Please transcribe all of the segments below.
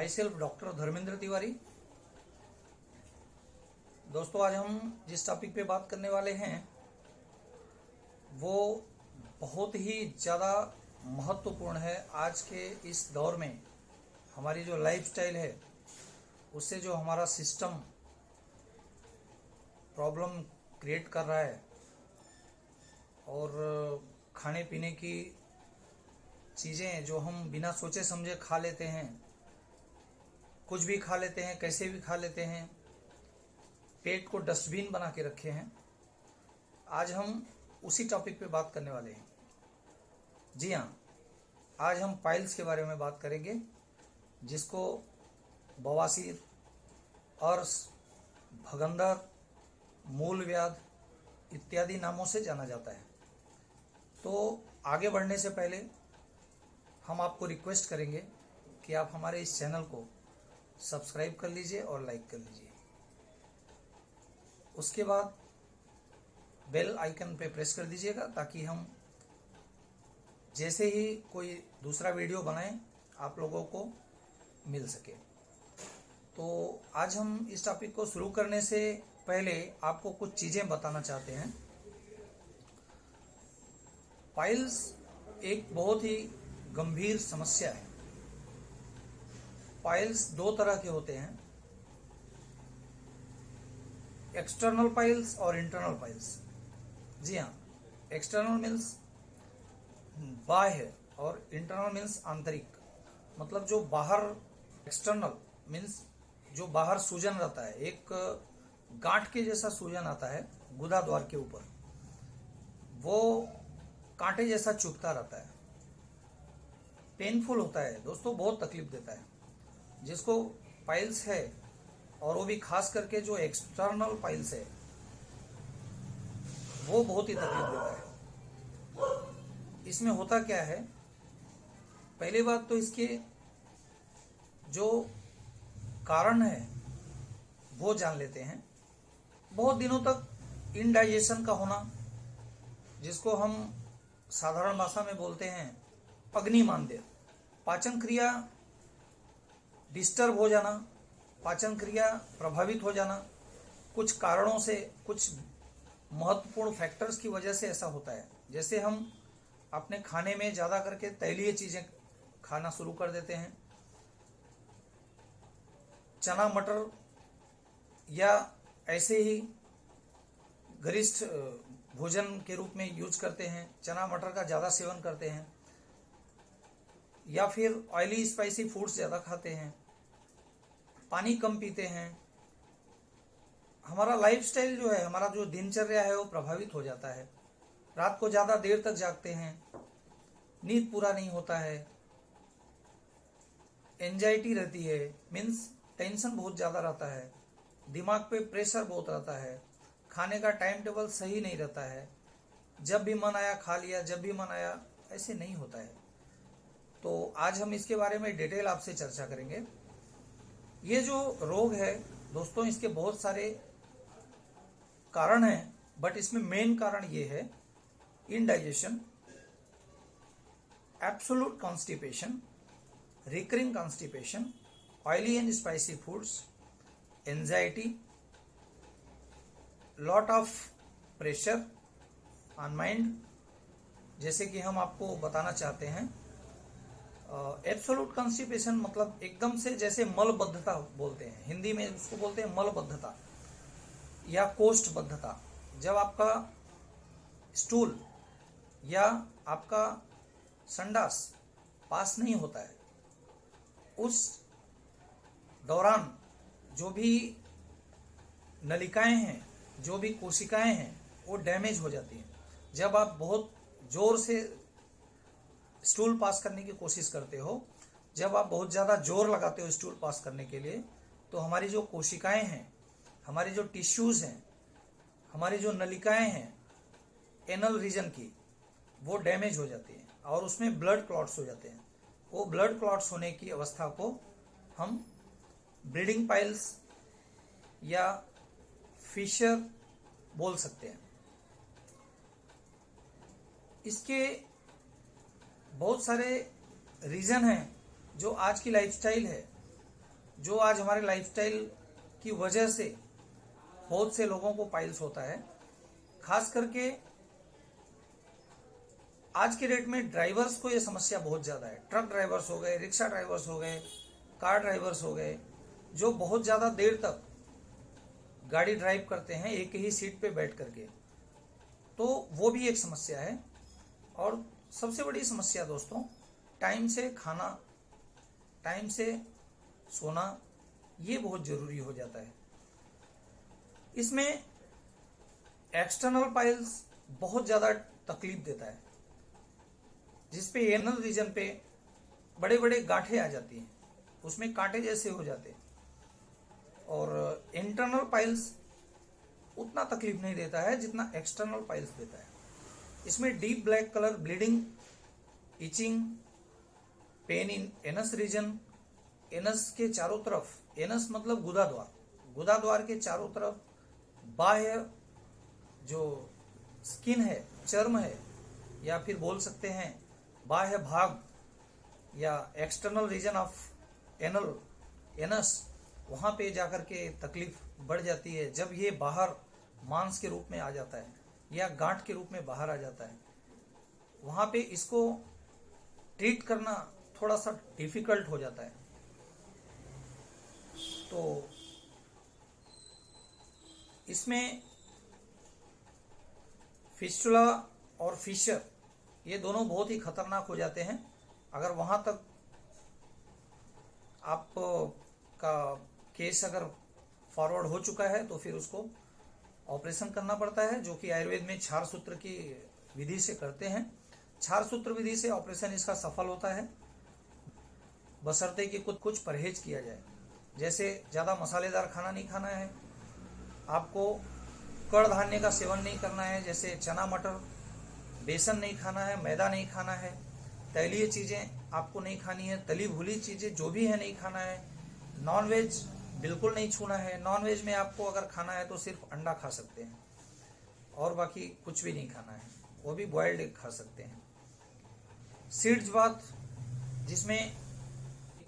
My self doctor Dharmendra Tiwari. दोस्तों, आज हम जिस टॉपिक पे बात करने वाले हैं वो बहुत ही ज़्यादा महत्वपूर्ण है। आज के इस दौर में हमारी जो लाइफस्टाइल है उससे जो हमारा सिस्टम प्रॉब्लम क्रिएट कर रहा है और खाने पीने की चीज़ें जो हम बिना सोचे समझे खा लेते हैं, कुछ भी खा लेते हैं, कैसे भी खा लेते हैं, पेट को डस्टबिन बना के रखे हैं। आज हम उसी टॉपिक पे बात करने वाले हैं। जी हाँ, आज हम पाइल्स के बारे में बात करेंगे, जिसको बवासीर, अर्श, भगंदर, मूलव्याध इत्यादि नामों से जाना जाता है। तो आगे बढ़ने से पहले हम आपको रिक्वेस्ट करेंगे कि आप हमारे इस चैनल को सब्सक्राइब कर लीजिए और लाइक कर लीजिए। उसके बाद बेल आइकन पे प्रेस कर दीजिएगा ताकि हम जैसे ही कोई दूसरा वीडियो बनाएं आप लोगों को मिल सके। तो आज हम इस टॉपिक को शुरू करने से पहले आपको कुछ चीज़ें बताना चाहते हैं। पाइल्स एक बहुत ही गंभीर समस्या है। पाइल्स दो तरह के होते हैं, एक्सटर्नल पाइल्स और इंटरनल पाइल्स। जी हाँ, एक्सटर्नल मीन्स बाह्य और इंटरनल मीन्स आंतरिक। मतलब जो बाहर, एक्सटर्नल मीन्स जो बाहर सूजन रहता है, एक गांठ के जैसा सूजन आता है गुदा द्वार के ऊपर, वो कांटे जैसा चुभता रहता है, पेनफुल होता है दोस्तों, बहुत तकलीफ देता है। जिसको पाइल्स है और वो भी खास करके जो एक्सटर्नल पाइल्स है वो बहुत ही तकलीफ देता है। इसमें होता क्या है, पहली बात तो इसके जो कारण है वो जान लेते हैं। बहुत दिनों तक इनडाइजेशन का होना, जिसको हम साधारण भाषा में बोलते हैं अग्निमांद्य, पाचन क्रिया डिस्टर्ब हो जाना, पाचन क्रिया प्रभावित हो जाना, कुछ कारणों से, कुछ महत्वपूर्ण फैक्टर्स की वजह से ऐसा होता है। जैसे हम अपने खाने में ज़्यादा करके तैलीय चीज़ें खाना शुरू कर देते हैं, चना मटर, या ऐसे ही गरिष्ठ भोजन के रूप में यूज करते हैं, चना मटर का ज़्यादा सेवन करते हैं, या फिर ऑयली स्पाइसी फूड्स ज़्यादा खाते हैं, पानी कम पीते हैं। हमारा लाइफस्टाइल जो है, हमारा जो दिनचर्या है वो प्रभावित हो जाता है। रात को ज़्यादा देर तक जागते हैं, नींद पूरा नहीं होता है, एंजाइटी रहती है, मीन्स टेंशन बहुत ज़्यादा रहता है, दिमाग पे प्रेशर बहुत रहता है, खाने का टाइम टेबल सही नहीं रहता है, जब भी मन आया खा लिया, जब भी मन आया, ऐसे नहीं होता है। तो आज हम इसके बारे में डिटेल आपसे चर्चा करेंगे। ये जो रोग है दोस्तों, इसके बहुत सारे कारण हैं, बट इसमें मेन कारण ये है indigestion, absolute constipation, recurring constipation, oily and spicy foods, anxiety, lot of pressure on mind. जैसे कि हम आपको बताना चाहते हैं, एब्सोल्यूट कॉन्स्टिपेशन मतलब एकदम से, जैसे मलबद्धता बोलते हैं, हिंदी में उसको बोलते हैं मलबद्धता या कोष्ठबद्धता। जब आपका स्टूल या आपका संडास पास नहीं होता है, उस दौरान जो भी नलिकाएं हैं, जो भी कोशिकाएं हैं, वो डैमेज हो जाती हैं। जब आप बहुत जोर से स्टूल पास करने की कोशिश करते हो, जब आप बहुत ज़्यादा जोर लगाते हो स्टूल पास करने के लिए, तो हमारी जो कोशिकाएं हैं, हमारी जो टिश्यूज़ हैं, हमारी जो नलिकाएं हैं एनल रीजन की, वो डैमेज हो जाती हैं और उसमें ब्लड क्लॉट्स हो जाते हैं। वो ब्लड क्लॉट्स होने की अवस्था को हम ब्लीडिंग पाइल्स या फिशर बोल सकते हैं। इसके बहुत सारे रीज़न हैं जो आज की लाइफस्टाइल है जो आज हमारे लाइफस्टाइल की वजह से बहुत से लोगों को पाइल्स होता है। खास करके आज के डेट में ड्राइवर्स को ये समस्या बहुत ज़्यादा है। ट्रक ड्राइवर्स हो गए, रिक्शा ड्राइवर्स हो गए, कार ड्राइवर्स हो गए, जो बहुत ज़्यादा देर तक गाड़ी ड्राइव करते हैं एक ही सीट पे बैठ करके, तो वो भी एक समस्या है। और सबसे बड़ी समस्या दोस्तों, टाइम से खाना, टाइम से सोना, ये बहुत ज़रूरी हो जाता है। इसमें एक्सटर्नल पाइल्स बहुत ज़्यादा तकलीफ देता है, जिसपे एनल रीजन पे बड़े बड़े गांठें आ जाती हैं, उसमें कांटे जैसे हो जाते हैं। और इंटरनल पाइल्स उतना तकलीफ नहीं देता है जितना एक्सटर्नल पाइल्स देता है। इसमें deep black colour, bleeding, itching, pain in anus region, anus के चारों तरफ, एनस मतलब गुदा द्वार, गुदा द्वार के चारों तरफ बाह्य जो स्किन है, चर्म है, या फिर बोल सकते हैं बाह्य भाग या external region of anal, anus, वहां पे जाकर के तकलीफ बढ़ जाती है। जब ये बाहर मांस के रूप में आ जाता है या गांठ के रूप में बाहर आ जाता है, वहां पे इसको ट्रीट करना थोड़ा सा डिफिकल्ट हो जाता है। तो इसमें फिस्टुला और फिशर, ये दोनों बहुत ही खतरनाक हो जाते हैं। अगर वहां तक आप का केस अगर फॉरवर्ड हो चुका है तो फिर उसको ऑपरेशन करना पड़ता है, जो कि आयुर्वेद में क्षार सूत्र की विधि से करते हैं। क्षार सूत्र विधि से ऑपरेशन इसका सफल होता है, बशर्ते कि कुछ परहेज किया जाए। जैसे ज़्यादा मसालेदार खाना नहीं खाना है, आपको कड़ धान्य का सेवन नहीं करना है, जैसे चना मटर, बेसन नहीं खाना है, मैदा नहीं खाना है, तैलीय चीज़ें आपको नहीं खानी है, तली भुली चीज़ें जो भी है नहीं खाना है, नॉनवेज बिल्कुल नहीं छूना है। नॉनवेज में आपको अगर खाना है तो सिर्फ अंडा खा सकते हैं और बाकी कुछ भी नहीं खाना है, वो भी बॉयल्ड एग खा सकते हैं। सीड्स बाथ, जिसमें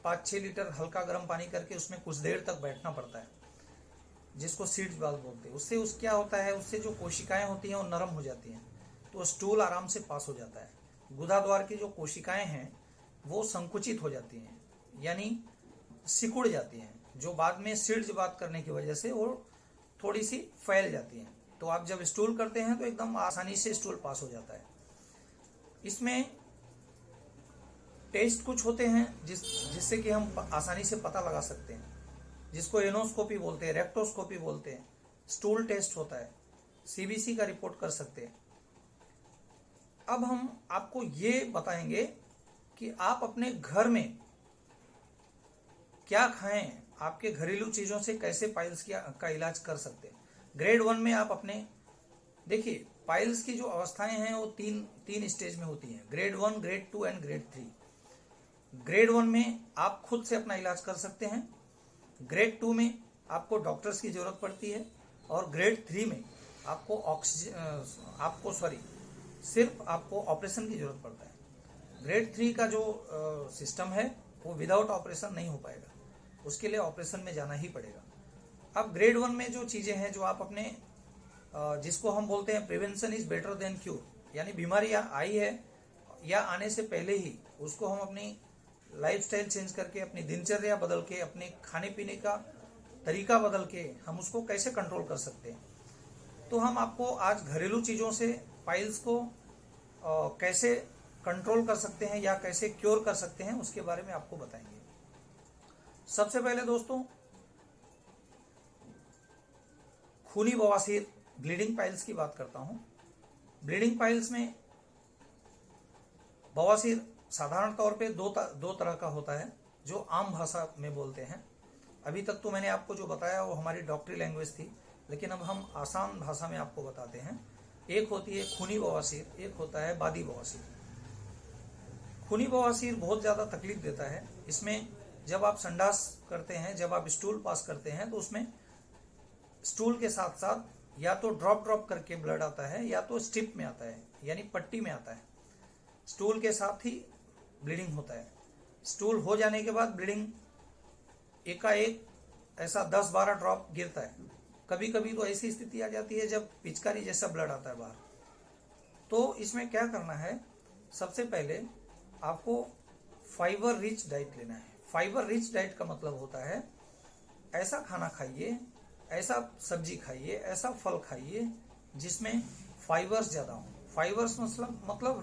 5-6 लीटर हल्का गर्म पानी करके उसमें कुछ देर तक बैठना पड़ता है, जिसको सीड्स बाथ बोलते हैं। उससे क्या होता है, उससे जो कोशिकाएं होती हैं वो नरम हो जाती हैं, तो स्टूल आराम से पास हो जाता है। गुदा द्वार की जो कोशिकाएं हैं वो संकुचित हो जाती हैं, यानी सिकुड़ जाती हैं, जो बाद में सीड्स बात करने की वजह से वो थोड़ी सी फैल जाती हैं। तो आप जब स्टूल करते हैं तो एकदम आसानी से स्टूल पास हो जाता है। इसमें टेस्ट कुछ होते हैं जिससे कि हम आसानी से पता लगा सकते हैं, जिसको एनोस्कोपी बोलते हैं, रेक्टोस्कोपी बोलते हैं। स्टूल टेस्ट होता है, सीबीसी का रिपोर्ट कर सकते हैं। अब हम आपको ये बताएंगे कि आप अपने घर में क्या खाएं, आपके घरेलू चीजों से कैसे पाइल्स का इलाज कर सकते हैं। ग्रेड 1 में आप अपने देखिए, पाइल्स की जो अवस्थाएं हैं वो तीन स्टेज में होती हैं, grade 1, grade 2 and grade 3। Grade 1 में आप खुद से अपना इलाज कर सकते हैं, ग्रेड 2 में आपको डॉक्टर्स की जरूरत पड़ती है, और ग्रेड 3 में सिर्फ आपको ऑपरेशन की जरूरत पड़ता है। ग्रेड 3 का जो सिस्टम है वो विदाउट ऑपरेशन नहीं हो पाएगा, उसके लिए ऑपरेशन में जाना ही पड़ेगा। अब ग्रेड 1 में जो चीजें हैं, जो आप अपने जिसको हम बोलते हैं prevention is better than cure, यानी बीमारी आई है या आने से पहले ही उसको हम अपनी लाइफस्टाइल चेंज करके, अपनी दिनचर्या बदल के, अपने खाने पीने का तरीका बदल के हम उसको कैसे कंट्रोल कर सकते हैं। तो हम आपको आज घरेलू चीज़ों से पाइल्स को कैसे कंट्रोल कर सकते हैं या कैसे क्योर कर सकते हैं, उसके बारे में आपको बताएंगे। सबसे पहले दोस्तों, खूनी बवासीर, ब्लीडिंग पाइल्स की बात करता हूं। ब्लीडिंग पाइल्स में बवासीर साधारण तौर पे दो तरह का होता है, जो आम भाषा में बोलते हैं। अभी तक तो मैंने आपको जो बताया वो हमारी डॉक्टरी लैंग्वेज थी, लेकिन अब हम आसान भाषा में आपको बताते हैं। एक होती है खूनी बवासीर, एक होता है बादी बवासीर। खूनी बवासीर बहुत ज़्यादा तकलीफ देता है। इसमें जब आप संडास करते हैं, जब आप स्टूल पास करते हैं, तो उसमें स्टूल के साथ साथ या तो ड्रॉप करके ब्लड आता है, या तो स्ट्रिप में आता है, यानी पट्टी में आता है। स्टूल के साथ ही ब्लीडिंग होता है। स्टूल हो जाने के बाद ब्लीडिंग एकाएक ऐसा 10-12 ड्रॉप गिरता है। कभी कभी तो ऐसी स्थिति आ जाती है जब पिचकारी जैसा ब्लड आता है बाहर। तो इसमें क्या करना है, सबसे पहले आपको फाइबर रिच डाइट लेना है। फाइबर रिच डाइट का मतलब होता है ऐसा खाना खाइए, ऐसा सब्जी खाइए, ऐसा फल खाइए जिसमें फाइबर्स ज़्यादा हो। फाइबर्स मतलब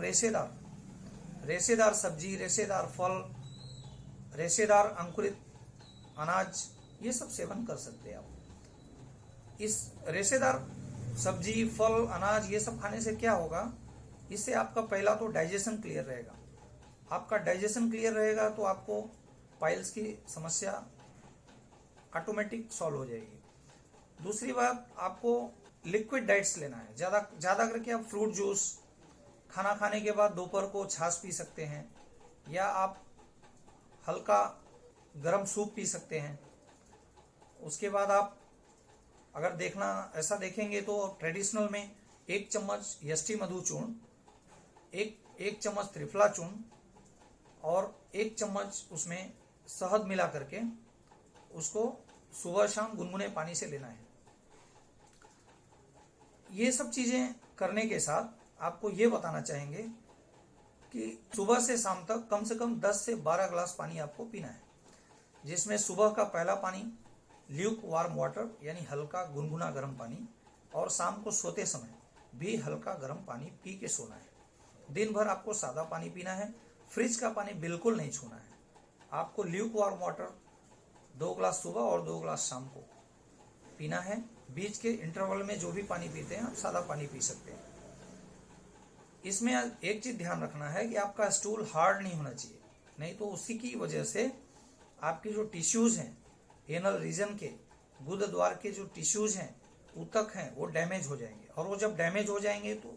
रेशेदार सब्जी, रेशेदार फल, रेशेदार अंकुरित अनाज, ये सब सेवन कर सकते हैं आप। इस रेशेदार सब्जी, फल, अनाज ये सब खाने से क्या होगा, इससे आपका पहला तो डाइजेशन क्लियर रहेगा। आपका डाइजेशन क्लियर रहेगा तो आपको पाइल्स की समस्या ऑटोमेटिक सॉल्व हो जाएगी। दूसरी बात, आपको लिक्विड डाइट्स लेना है। ज़्यादा करके आप फ्रूट जूस, खाना खाने के बाद दोपहर को छाछ पी सकते हैं, या आप हल्का गर्म सूप पी सकते हैं। उसके बाद आप अगर ऐसा देखेंगे तो ट्रेडिशनल में 1 चम्मच यष्टि मधु चूर्ण, एक चम्मच त्रिफला चूर्ण और 1 चम्मच उसमें शहद मिला करके उसको सुबह शाम गुनगुने पानी से लेना है। ये सब चीजें करने के साथ आपको ये बताना चाहेंगे कि सुबह से शाम तक कम से कम 10 से 12 ग्लास पानी आपको पीना है, जिसमें सुबह का पहला पानी ल्यूक वार्म वाटर यानी हल्का गुनगुना गर्म पानी, और शाम को सोते समय भी हल्का गर्म पानी पी के सोना है। दिन भर आपको सादा पानी पीना है, फ्रिज का पानी बिल्कुल नहीं छूना है। आपको ल्यूक वार्म वाटर 2 ग्लास सुबह और 2 ग्लास शाम को पीना है। बीच के इंटरवल में जो भी पानी पीते हैं आप सादा पानी पी सकते हैं। इसमें एक चीज ध्यान रखना है कि आपका स्टूल हार्ड नहीं होना चाहिए, नहीं तो उसी की वजह से आपकी जो टिश्यूज हैं, एनल रीजन के गुद द्वार के जो टिश्यूज हैं, ऊतक हैं, वो डैमेज हो जाएंगे, और वो जब डैमेज हो जाएंगे तो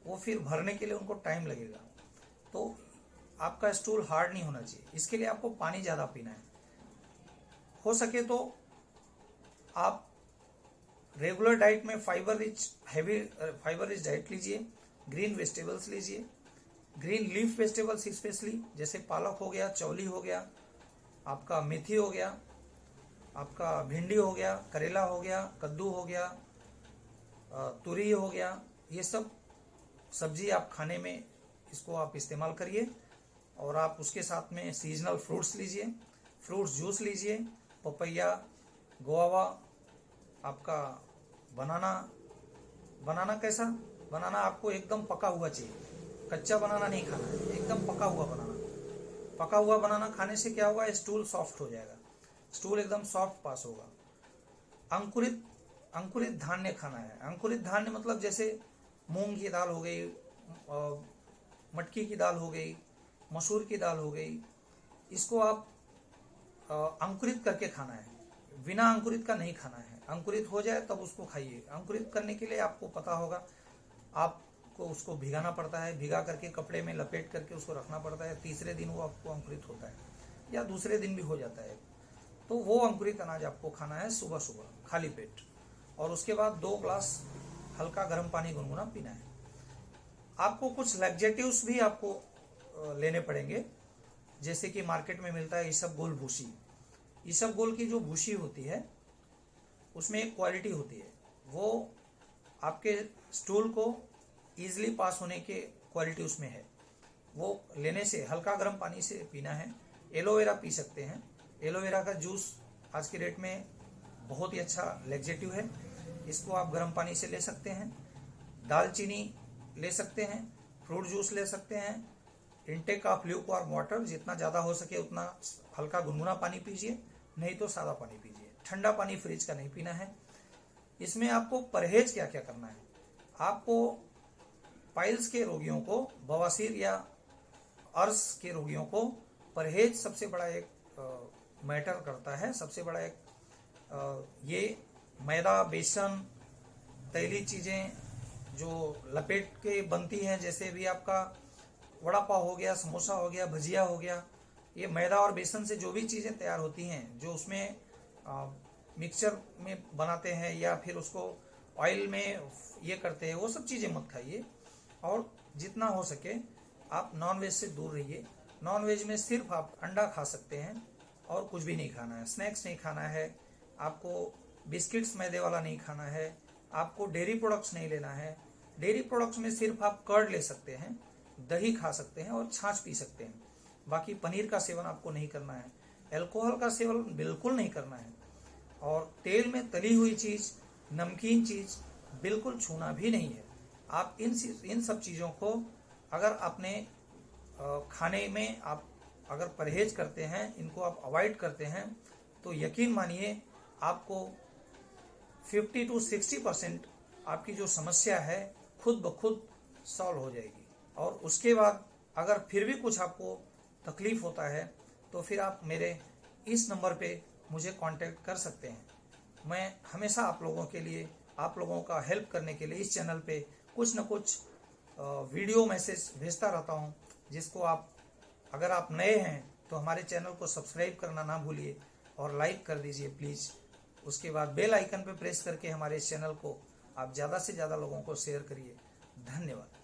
वो फिर भरने के लिए उनको टाइम लगेगा। तो आपका स्टूल हार्ड नहीं होना चाहिए, इसके लिए आपको पानी ज़्यादा पीना है। हो सके तो आप रेगुलर डाइट में फाइबर रिच डाइट लीजिए, ग्रीन वेजिटेबल्स लीजिए, ग्रीन लीफ वेजिटेबल्स स्पेशली, जैसे पालक हो गया, चौली हो गया, आपका मेथी हो गया, आपका भिंडी हो गया, करेला हो गया, कद्दू हो गया, तुरी हो गया। ये सब सब्जी आप खाने में इसको आप इस्तेमाल करिए, और आप उसके साथ में सीजनल फ्रूट्स लीजिए, फ्रूट्स जूस लीजिए, पपैया, गुआवा, आपका बनाना कैसा, बनाना आपको एकदम पका हुआ चाहिए, कच्चा बनाना नहीं खाना है, एकदम पका हुआ बनाना। पका हुआ बनाना खाने से क्या होगा, स्टूल सॉफ्ट हो जाएगा, स्टूल एकदम सॉफ्ट पास होगा। अंकुरित धान्य खाना है। अंकुरित धान्य मतलब जैसे मूंग की दाल हो गई, मटकी की दाल हो गई, मसूर की दाल हो गई, इसको आप अंकुरित करके खाना है, बिना अंकुरित का नहीं खाना है। अंकुरित हो जाए तब उसको खाइए। अंकुरित करने के लिए आपको पता होगा, आपको उसको भिगाना पड़ता है, भिगा करके कपड़े में लपेट करके उसको रखना पड़ता है। तीसरे दिन वो आपको अंकुरित होता है, या दूसरे दिन भी हो जाता है। तो वो अंकुरित अनाज आपको खाना है सुबह सुबह खाली पेट, और उसके बाद 2 ग्लास हल्का गर्म पानी गुनगुना पीना है। आपको कुछ लैक्जेटिव्स भी आपको लेने पड़ेंगे, जैसे कि मार्केट में मिलता है इसबगोल भूसी। इसबगोल की जो भूसी होती है उसमें एक क्वालिटी होती है, वो आपके स्टूल को ईजिली पास होने के क्वालिटी उसमें है। वो लेने से हल्का गर्म पानी से पीना है। एलोवेरा पी सकते हैं, एलोवेरा का जूस आज के डेट में बहुत ही अच्छा लैक्जेटिव है, इसको आप गर्म पानी से ले सकते हैं। दालचीनी ले सकते हैं, फ्रूट जूस ले सकते हैं। इनटेक ऑफ ल्यूकवार्म वाटर, जितना ज़्यादा हो सके उतना हल्का गुनगुना पानी पीजिए, नहीं तो सादा पानी पीजिए। ठंडा पानी फ्रिज का नहीं पीना है। इसमें आपको परहेज क्या क्या करना है, आपको पाइल्स के रोगियों को, बवासीर या अर्श के रोगियों को परहेज सबसे बड़ा एक मैटर करता है। सबसे बड़ा एक ये मैदा, बेसन, तैली चीज़ें जो लपेट के बनती हैं, जैसे भी आपका वड़ा पाव हो गया, समोसा हो गया, भजिया हो गया, ये मैदा और बेसन से जो भी चीज़ें तैयार होती हैं, जो उसमें मिक्सचर में बनाते हैं या फिर उसको ऑयल में ये करते हैं, वो सब चीज़ें मत खाइए। और जितना हो सके आप नॉन वेज से दूर रहिए। नॉन वेज में सिर्फ आप अंडा खा सकते हैं और कुछ भी नहीं खाना है। स्नैक्स नहीं खाना है आपको, बिस्किट्स मैदे वाला नहीं खाना है आपको, डेयरी प्रोडक्ट्स नहीं लेना है। डेयरी प्रोडक्ट्स में सिर्फ आप कर्ड ले सकते हैं, दही खा सकते हैं और छाछ पी सकते हैं। बाकी पनीर का सेवन आपको नहीं करना है, अल्कोहल का सेवन बिल्कुल नहीं करना है, और तेल में तली हुई चीज, नमकीन चीज बिल्कुल छूना भी नहीं है। आप इन सब चीजों को अगर अपने खाने में आप अगर परहेज करते हैं, इनको आप अवॉइड करते हैं, तो यकीन मानिए आपको 50 to 60% आपकी जो समस्या है खुद ब खुद सॉल्व हो जाएगी। और उसके बाद अगर फिर भी कुछ आपको तकलीफ होता है तो फिर आप मेरे इस नंबर पे मुझे कांटेक्ट कर सकते हैं। मैं हमेशा आप लोगों के लिए, आप लोगों का हेल्प करने के लिए इस चैनल पे कुछ न कुछ वीडियो मैसेज भेजता रहता हूं, जिसको आप, अगर आप नए हैं तो हमारे चैनल को सब्सक्राइब करना ना भूलिए और लाइक कर दीजिए प्लीज़। उसके बाद बेल आइकन पे प्रेस करके हमारे इस चैनल को आप ज़्यादा से ज़्यादा लोगों को शेयर करिए। धन्यवाद।